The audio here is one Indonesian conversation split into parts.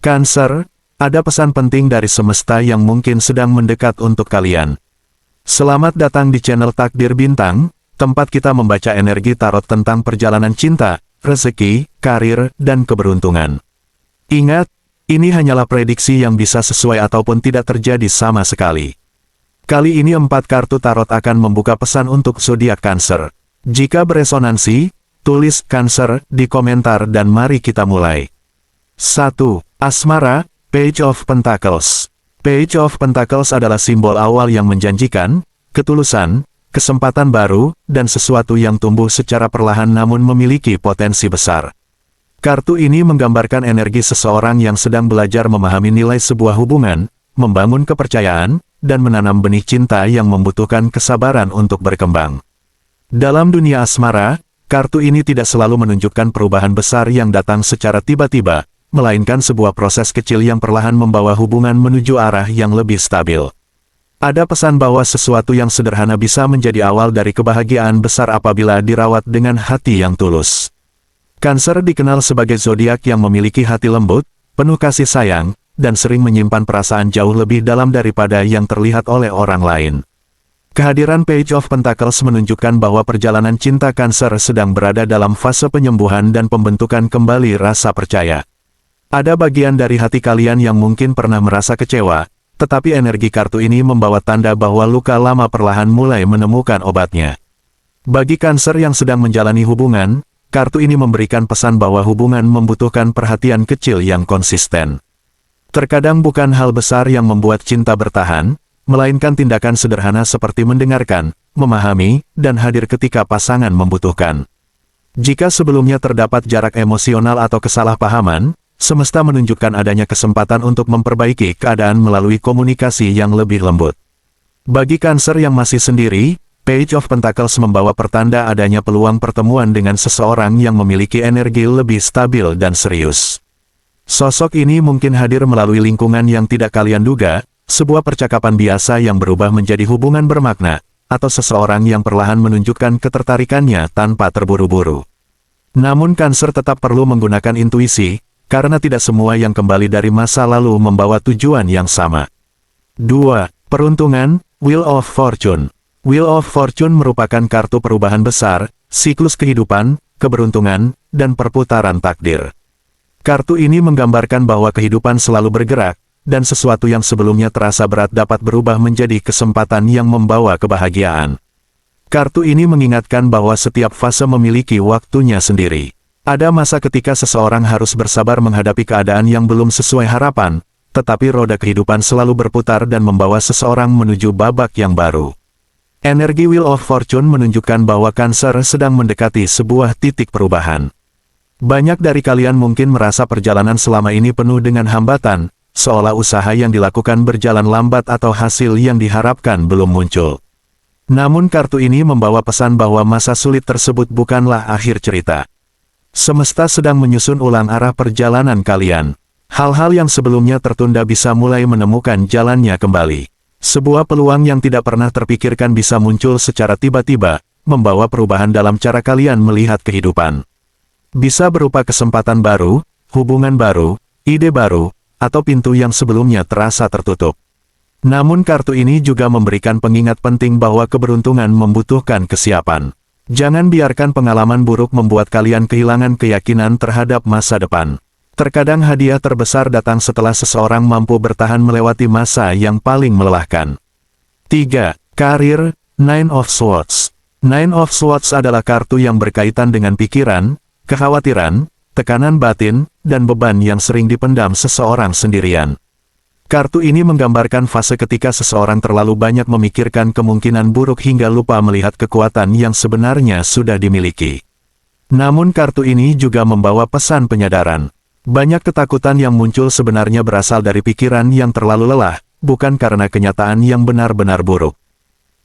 Cancer, ada pesan penting dari semesta yang mungkin sedang mendekat untuk kalian. Selamat datang di channel Takdir Bintang, tempat kita membaca energi tarot tentang perjalanan cinta, rezeki, karir, dan keberuntungan. Ingat, ini hanyalah prediksi yang bisa sesuai ataupun tidak terjadi sama sekali. Kali ini 4 kartu tarot akan membuka pesan untuk zodiak Cancer. Jika beresonansi, tulis Cancer di komentar dan mari kita mulai. 1. Asmara, Page of Pentacles. Page of Pentacles adalah simbol awal yang menjanjikan, ketulusan, kesempatan baru, dan sesuatu yang tumbuh secara perlahan namun memiliki potensi besar. Kartu ini menggambarkan energi seseorang yang sedang belajar memahami nilai sebuah hubungan, membangun kepercayaan, dan menanam benih cinta yang membutuhkan kesabaran untuk berkembang. Dalam dunia asmara, kartu ini tidak selalu menunjukkan perubahan besar yang datang secara tiba-tiba, melainkan sebuah proses kecil yang perlahan membawa hubungan menuju arah yang lebih stabil. Ada pesan bahwa sesuatu yang sederhana bisa menjadi awal dari kebahagiaan besar apabila dirawat dengan hati yang tulus. Cancer dikenal sebagai zodiak yang memiliki hati lembut, penuh kasih sayang, dan sering menyimpan perasaan jauh lebih dalam daripada yang terlihat oleh orang lain. Kehadiran Page of Pentacles menunjukkan bahwa perjalanan cinta Cancer sedang berada dalam fase penyembuhan dan pembentukan kembali rasa percaya. Ada bagian dari hati kalian yang mungkin pernah merasa kecewa, tetapi energi kartu ini membawa tanda bahwa luka lama perlahan mulai menemukan obatnya. Bagi Cancer yang sedang menjalani hubungan, kartu ini memberikan pesan bahwa hubungan membutuhkan perhatian kecil yang konsisten. Terkadang bukan hal besar yang membuat cinta bertahan, melainkan tindakan sederhana seperti mendengarkan, memahami, dan hadir ketika pasangan membutuhkan. Jika sebelumnya terdapat jarak emosional atau kesalahpahaman, semesta menunjukkan adanya kesempatan untuk memperbaiki keadaan melalui komunikasi yang lebih lembut. Bagi Cancer yang masih sendiri, Page of Pentacles membawa pertanda adanya peluang pertemuan dengan seseorang yang memiliki energi lebih stabil dan serius. Sosok ini mungkin hadir melalui lingkungan yang tidak kalian duga, sebuah percakapan biasa yang berubah menjadi hubungan bermakna, atau seseorang yang perlahan menunjukkan ketertarikannya tanpa terburu-buru. Namun Cancer tetap perlu menggunakan intuisi, karena tidak semua yang kembali dari masa lalu membawa tujuan yang sama. 2. Peruntungan, Wheel of Fortune. Wheel of Fortune merupakan kartu perubahan besar, siklus kehidupan, keberuntungan, dan perputaran takdir. Kartu ini menggambarkan bahwa kehidupan selalu bergerak, dan sesuatu yang sebelumnya terasa berat dapat berubah menjadi kesempatan yang membawa kebahagiaan. Kartu ini mengingatkan bahwa setiap fase memiliki waktunya sendiri. Ada masa ketika seseorang harus bersabar menghadapi keadaan yang belum sesuai harapan, tetapi roda kehidupan selalu berputar dan membawa seseorang menuju babak yang baru. Energi Wheel of Fortune menunjukkan bahwa Cancer sedang mendekati sebuah titik perubahan. Banyak dari kalian mungkin merasa perjalanan selama ini penuh dengan hambatan, seolah usaha yang dilakukan berjalan lambat atau hasil yang diharapkan belum muncul. Namun kartu ini membawa pesan bahwa masa sulit tersebut bukanlah akhir cerita. Semesta sedang menyusun ulang arah perjalanan kalian. Hal-hal yang sebelumnya tertunda bisa mulai menemukan jalannya kembali. Sebuah peluang yang tidak pernah terpikirkan bisa muncul secara tiba-tiba, membawa perubahan dalam cara kalian melihat kehidupan. Bisa berupa kesempatan baru, hubungan baru, ide baru, atau pintu yang sebelumnya terasa tertutup. Namun kartu ini juga memberikan pengingat penting bahwa keberuntungan membutuhkan kesiapan. Jangan biarkan pengalaman buruk membuat kalian kehilangan keyakinan terhadap masa depan. Terkadang hadiah terbesar datang setelah seseorang mampu bertahan melewati masa yang paling melelahkan. 3. Karir, Nine of Swords. Nine of Swords adalah kartu yang berkaitan dengan pikiran, kekhawatiran, tekanan batin, dan beban yang sering dipendam seseorang sendirian. Kartu ini menggambarkan fase ketika seseorang terlalu banyak memikirkan kemungkinan buruk hingga lupa melihat kekuatan yang sebenarnya sudah dimiliki. Namun kartu ini juga membawa pesan penyadaran. Banyak ketakutan yang muncul sebenarnya berasal dari pikiran yang terlalu lelah, bukan karena kenyataan yang benar-benar buruk.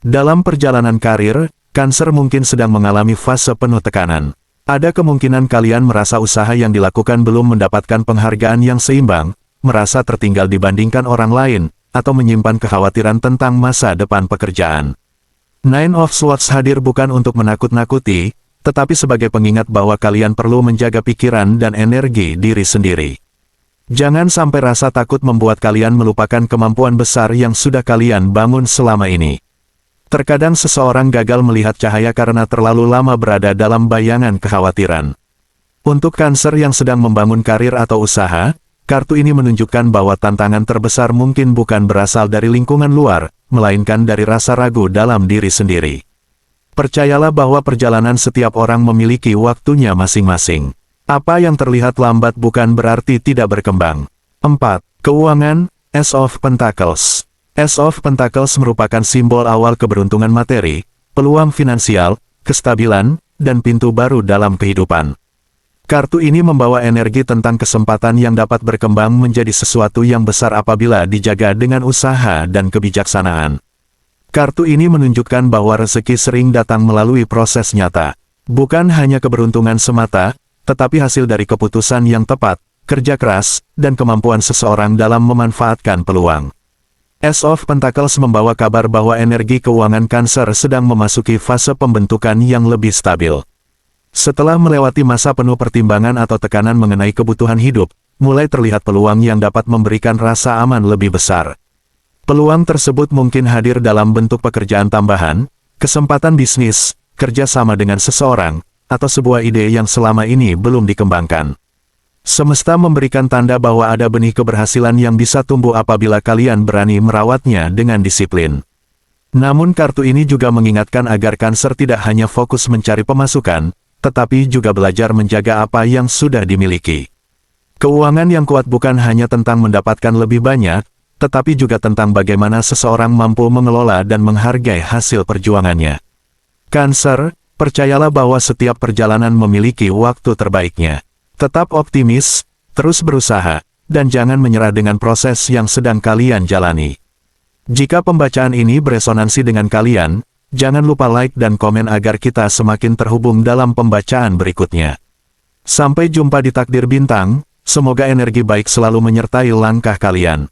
Dalam perjalanan karir, Cancer mungkin sedang mengalami fase penuh tekanan. Ada kemungkinan kalian merasa usaha yang dilakukan belum mendapatkan penghargaan yang seimbang, merasa tertinggal dibandingkan orang lain, atau menyimpan kekhawatiran tentang masa depan pekerjaan. Nine of Swords hadir bukan untuk menakut-nakuti, tetapi sebagai pengingat bahwa kalian perlu menjaga pikiran dan energi diri sendiri. Jangan sampai rasa takut membuat kalian melupakan kemampuan besar yang sudah kalian bangun selama ini. Terkadang seseorang gagal melihat cahaya karena terlalu lama berada dalam bayangan kekhawatiran. Untuk Cancer yang sedang membangun karir atau usaha, kartu ini menunjukkan bahwa tantangan terbesar mungkin bukan berasal dari lingkungan luar, melainkan dari rasa ragu dalam diri sendiri. Percayalah bahwa perjalanan setiap orang memiliki waktunya masing-masing. Apa yang terlihat lambat bukan berarti tidak berkembang. 4. Keuangan, Ace of Pentacles. Ace of Pentacles merupakan simbol awal keberuntungan materi, peluang finansial, kestabilan, dan pintu baru dalam kehidupan. Kartu ini membawa energi tentang kesempatan yang dapat berkembang menjadi sesuatu yang besar apabila dijaga dengan usaha dan kebijaksanaan. Kartu ini menunjukkan bahwa rezeki sering datang melalui proses nyata. Bukan hanya keberuntungan semata, tetapi hasil dari keputusan yang tepat, kerja keras, dan kemampuan seseorang dalam memanfaatkan peluang. Ace of Pentacles membawa kabar bahwa energi keuangan Cancer sedang memasuki fase pembentukan yang lebih stabil. Setelah melewati masa penuh pertimbangan atau tekanan mengenai kebutuhan hidup, mulai terlihat peluang yang dapat memberikan rasa aman lebih besar. Peluang tersebut mungkin hadir dalam bentuk pekerjaan tambahan, kesempatan bisnis, kerja sama dengan seseorang, atau sebuah ide yang selama ini belum dikembangkan. Semesta memberikan tanda bahwa ada benih keberhasilan yang bisa tumbuh apabila kalian berani merawatnya dengan disiplin. Namun kartu ini juga mengingatkan agar Cancer tidak hanya fokus mencari pemasukan, tetapi juga belajar menjaga apa yang sudah dimiliki. Keuangan yang kuat bukan hanya tentang mendapatkan lebih banyak, tetapi juga tentang bagaimana seseorang mampu mengelola dan menghargai hasil perjuangannya. Cancer, percayalah bahwa setiap perjalanan memiliki waktu terbaiknya. Tetap optimis, terus berusaha, dan jangan menyerah dengan proses yang sedang kalian jalani. Jika pembacaan ini beresonansi dengan kalian, jangan lupa like dan komen agar kita semakin terhubung dalam pembacaan berikutnya. Sampai jumpa di Takdir Bintang, semoga energi baik selalu menyertai langkah kalian.